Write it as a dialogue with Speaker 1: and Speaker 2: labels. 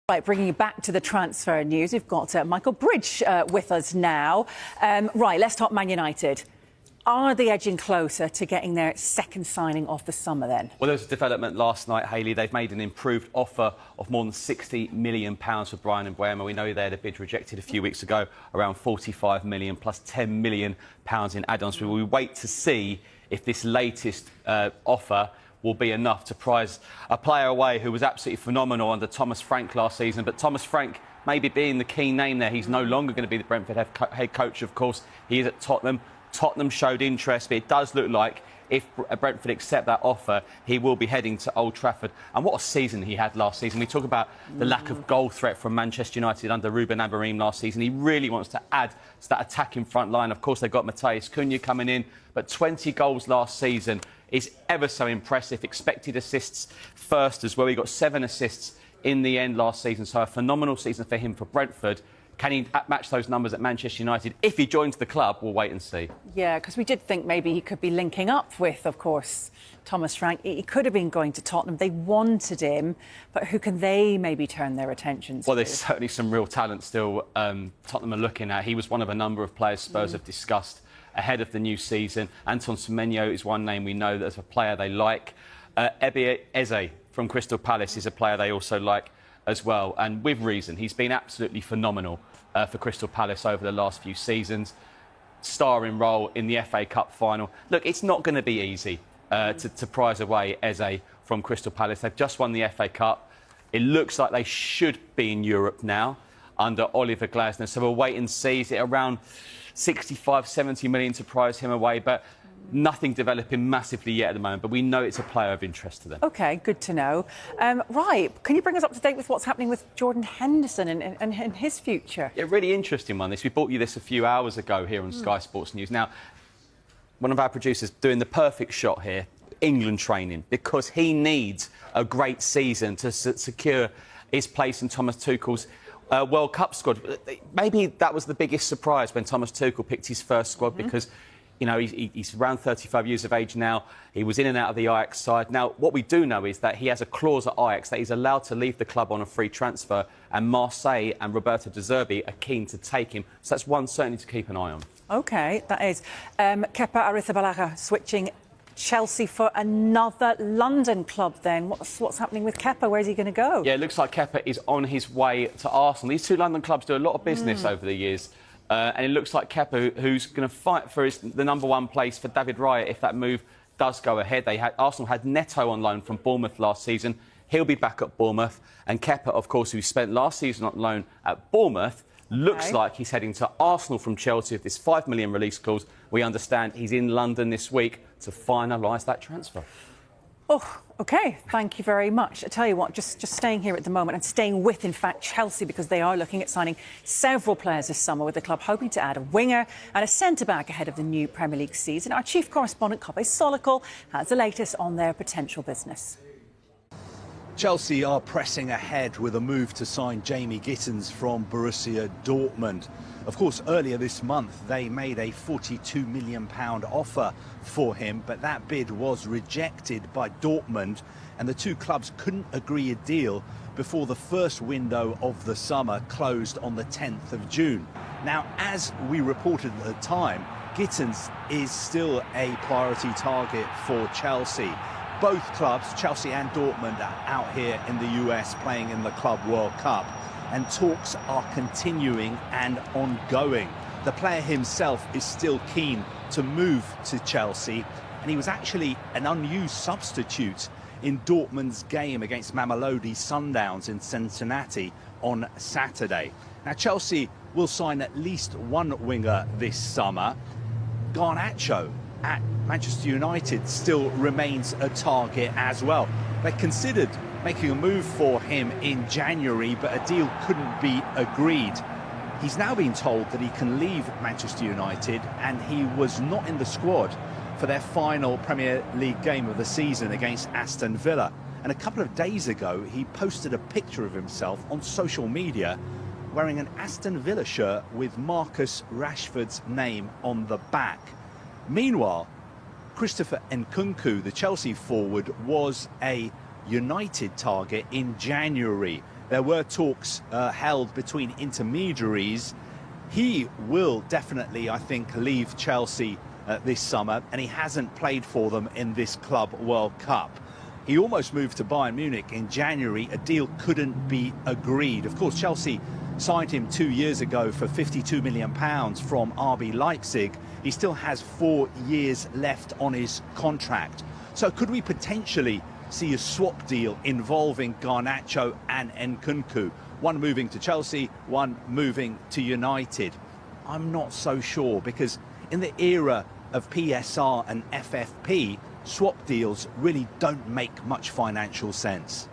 Speaker 1: Right, bringing you back to the transfer news, we've got Michael Bridge with us now. Right, let's talk Man United. Are they edging closer to getting their second signing off the summer then?
Speaker 2: Well, there was a development last night, Hayley. They've made an improved offer of more than £60 million for Brian Mbeumo. We know they had a bid rejected a few weeks ago, around £45 million plus £10 million in add-ons. We will wait to see if this latest offer will be enough to prize a player away who was absolutely phenomenal under Thomas Frank last season. But Thomas Frank, maybe being the key name there, he's no longer going to be the Brentford head coach, of course. He is at Tottenham. Tottenham showed interest, but it does look like if Brentford accept that offer, he will be heading to Old Trafford. And what a season he had last season. We talk about the lack of goal threat from Manchester United under Ruben Amorim last season. He really wants to add to that attacking front line. Of course, they've got Matheus Cunha coming in, but 20 goals last season is ever so impressive. Expected assists first as well. He got 7 assists in the end last season, so a phenomenal season for him for Brentford. Can he match those numbers at Manchester United? If he joins the club, we'll wait and see. Yeah, because we did think maybe he could be linking up with, of course, Thomas Frank. He could have been going to Tottenham. They wanted him, but who can they maybe turn their attentions to? Well, there's certainly some real talent still Tottenham are looking at. He was one of a number of players Spurs have discussed ahead of the new season. Anton Semenyo is one name we know that as a player they like. Ebi Eze from Crystal Palace is a player they also like as well, and with reason. He's been absolutely phenomenal for Crystal Palace over the last few seasons. Starring role in the FA Cup final. Look, it's not going to be easy to prize away Eze from Crystal Palace. They've just won the FA Cup. It looks like they should be in Europe now under Oliver Glasner, so we'll wait and see. Is it around 65, 70 million to prize him away? But nothing developing massively yet at the moment, but we know it's a player of interest to them. OK, good to know. Right, can you bring us up to date with what's happening with Jordan Henderson and his future? Yeah, really interesting one, this. We brought you this a few hours ago here on Sky Sports News. Now, one of our producers doing the perfect shot here, England training, because he needs a great season to secure his place in Thomas Tuchel's World Cup squad. Maybe that was the biggest surprise when Thomas Tuchel picked his first squad, because you know, he's around 35 years of age now. He was in and out of the Ajax side. Now, what we do know is that he has a clause at Ajax that he's allowed to leave the club on a free transfer, and Marseille and Roberto De Zerbi are keen to take him. So that's one certainly to keep an eye on. OK, that is. Kepa Arrizabalaga switching Chelsea for another London club then. What's happening with Kepa? Where's he going to go? Yeah, it looks like Kepa is on his way to Arsenal. These two London clubs do a lot of business over the years. And it looks like Kepa, who's going to fight for the #1 place for David Raya if that move does go ahead. Arsenal had Neto on loan from Bournemouth last season. He'll be back at Bournemouth. And Kepa, of course, who spent last season on loan at Bournemouth, looks like he's heading to Arsenal from Chelsea with this £5 million release clause. We understand he's in London this week to finalise that transfer. Oh, OK, thank you very much. I tell you what, just staying here at the moment and staying with, in fact, Chelsea, because they are looking at signing several players this summer, with the club hoping to add a winger and a centre-back ahead of the new Premier League season. Our chief correspondent, Kobe Solikol, has the latest on their potential business.
Speaker 3: Chelsea are pressing ahead with a move to sign Jamie Gittens from Borussia Dortmund. Of course, earlier this month, they made a £42 million offer for him, but that bid was rejected by Dortmund, and the two clubs couldn't agree a deal before the first window of the summer closed on the 10th of June. Now, as we reported at the time, Gittens is still a priority target for Chelsea. Both clubs, Chelsea and Dortmund, are out here in the US playing in the Club World Cup, and talks are continuing and ongoing. The player himself is still keen to move to Chelsea, and he was actually an unused substitute in Dortmund's game against Mamelodi Sundowns in Cincinnati on Saturday. Now, Chelsea will sign at least one winger this summer. Garnacho at Manchester United still remains a target as well. They considered making a move for him in January, but a deal couldn't be agreed. He's now been told that he can leave Manchester United, and he was not in the squad for their final Premier League game of the season against Aston Villa. And a couple of days ago, he posted a picture of himself on social media wearing an Aston Villa shirt with Marcus Rashford's name on the back. Meanwhile, Christopher Nkunku, the Chelsea forward, was a United target in January. There were talks held between intermediaries. He will definitely, I think, leave Chelsea this summer, and he hasn't played for them in this Club World Cup. He almost moved to Bayern Munich in January. A deal couldn't be agreed. Of course, Chelsea signed him 2 years ago for £52 million from RB Leipzig. He still has 4 years left on his contract. So could we potentially see a swap deal involving Garnacho and Nkunku? One moving to Chelsea, one moving to United. I'm not so sure, because in the era of PSR and FFP, swap deals really don't make much financial sense.